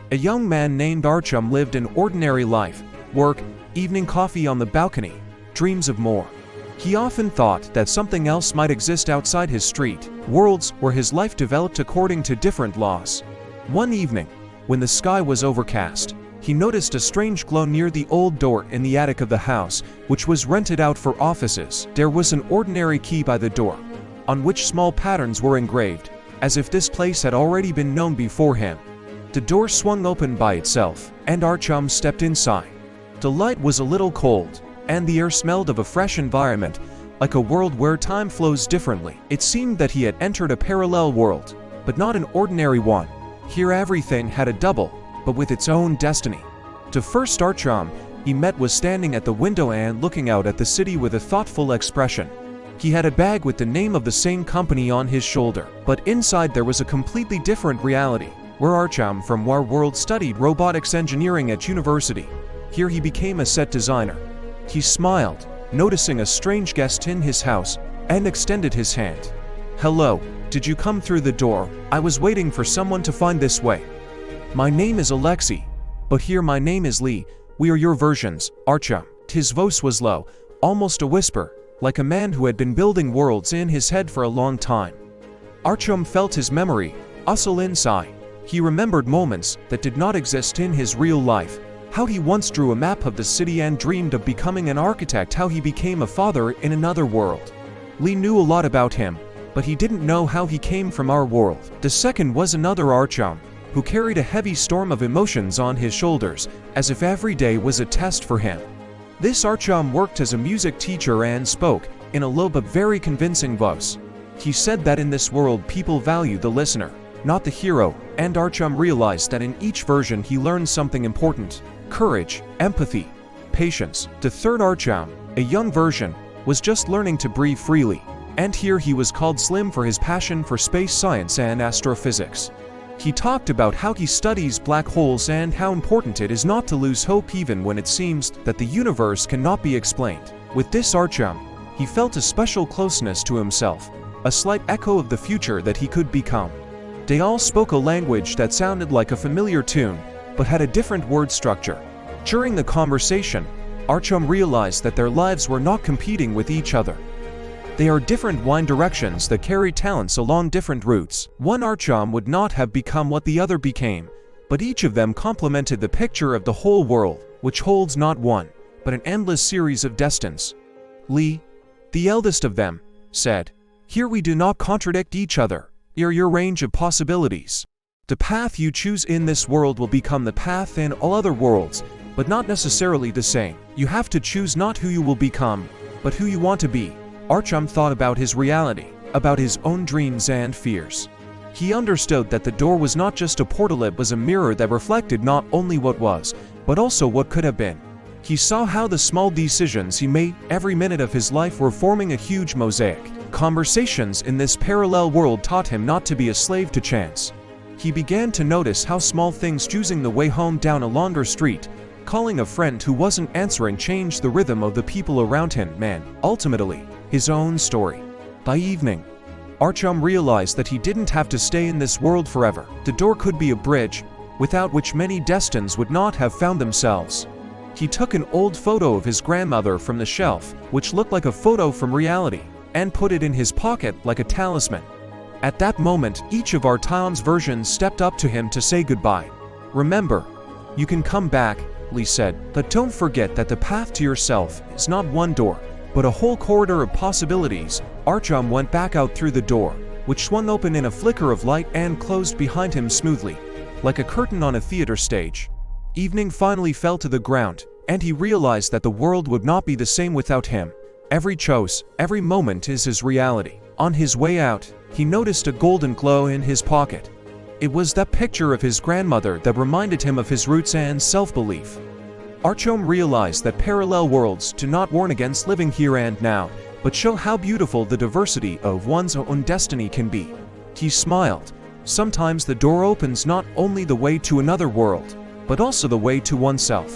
A young man named Artyom lived an ordinary life: work, evening coffee on the balcony, dreams of more. He often thought that something else might exist outside his street, worlds where his life developed according to different laws. One evening, when the sky was overcast, he noticed a strange glow near the old door in the attic of the house, which was rented out for offices. There was an ordinary key by the door, on which small patterns were engraved, as if this place had already been known before him. The door swung open by itself, and Artyom stepped inside. The light was a little cold, and the air smelled of a fresh environment, like a world where time flows differently. It seemed that he had entered a parallel world, but not an ordinary one. Here everything had a double, but with its own destiny. The first Artyom he met was standing at the window and looking out at the city with a thoughtful expression. He had a bag with the name of the same company on his shoulder, but inside there was a completely different reality, where Artyom from our world studied robotics engineering at university. Here he became a set designer. He smiled, noticing a strange guest in his house, and extended his hand. "Hello, did you come through the door? I was waiting for someone to find this way." "My name is Alexei, but here my name is Lee. We are your versions, Artyom." His voice was low, almost a whisper, like a man who had been building worlds in his head for a long time. Artyom felt his memory hustle inside. He remembered moments that did not exist in his real life. How he once drew a map of the city and dreamed of becoming an architect, how he became a father in another world. Lee knew a lot about him, but he didn't know how he came from our world. The second was another Artyom, who carried a heavy storm of emotions on his shoulders, as if every day was a test for him. This Artyom worked as a music teacher and spoke, in a low but very convincing voice. He said that in this world people value the listener, not the hero, and Artyom realized that in each version he learned something important: courage, empathy, patience. The third Artyom, a young version, was just learning to breathe freely, and here he was called Slim for his passion for space science and astrophysics. He talked about how he studies black holes and how important it is not to lose hope even when it seems that the universe cannot be explained. With this Artyom, he felt a special closeness to himself, a slight echo of the future that he could become. They all spoke a language that sounded like a familiar tune, but had a different word structure. During the conversation, Artyom realized that their lives were not competing with each other. They are different wind directions that carry talents along different routes. One Artyom would not have become what the other became, but each of them complemented the picture of the whole world, which holds not one, but an endless series of destinies. Lee, the eldest of them, said, "Here we do not contradict each other. Here your range of possibilities. The path you choose in this world will become the path in all other worlds, but not necessarily the same. You have to choose not who you will become, but who you want to be." Artyom thought about his reality, about his own dreams and fears. He understood that the door was not just a portal, it was a mirror that reflected not only what was, but also what could have been. He saw how the small decisions he made every minute of his life were forming a huge mosaic. Conversations in this parallel world taught him not to be a slave to chance. He began to notice how small things, choosing the way home down a longer street, calling a friend who wasn't answering, changed the rhythm of the people around him, and, ultimately, his own story. By evening, Artyom realized that he didn't have to stay in this world forever. The door could be a bridge, without which many destinies would not have found themselves. He took an old photo of his grandmother from the shelf, which looked like a photo from reality, and put it in his pocket like a talisman. At that moment, each of Artyom's versions stepped up to him to say goodbye. "Remember, you can come back," Lee said, "but don't forget that the path to yourself is not one door, but a whole corridor of possibilities." Artyom went back out through the door, which swung open in a flicker of light and closed behind him smoothly, like a curtain on a theater stage. Evening finally fell to the ground, and he realized that the world would not be the same without him. Every choice, every moment is his reality. On his way out, he noticed a golden glow in his pocket. It was that picture of his grandmother that reminded him of his roots and self-belief. Artyom realized that parallel worlds do not warn against living here and now, but show how beautiful the diversity of one's own destiny can be. He smiled. Sometimes the door opens not only the way to another world, but also the way to oneself.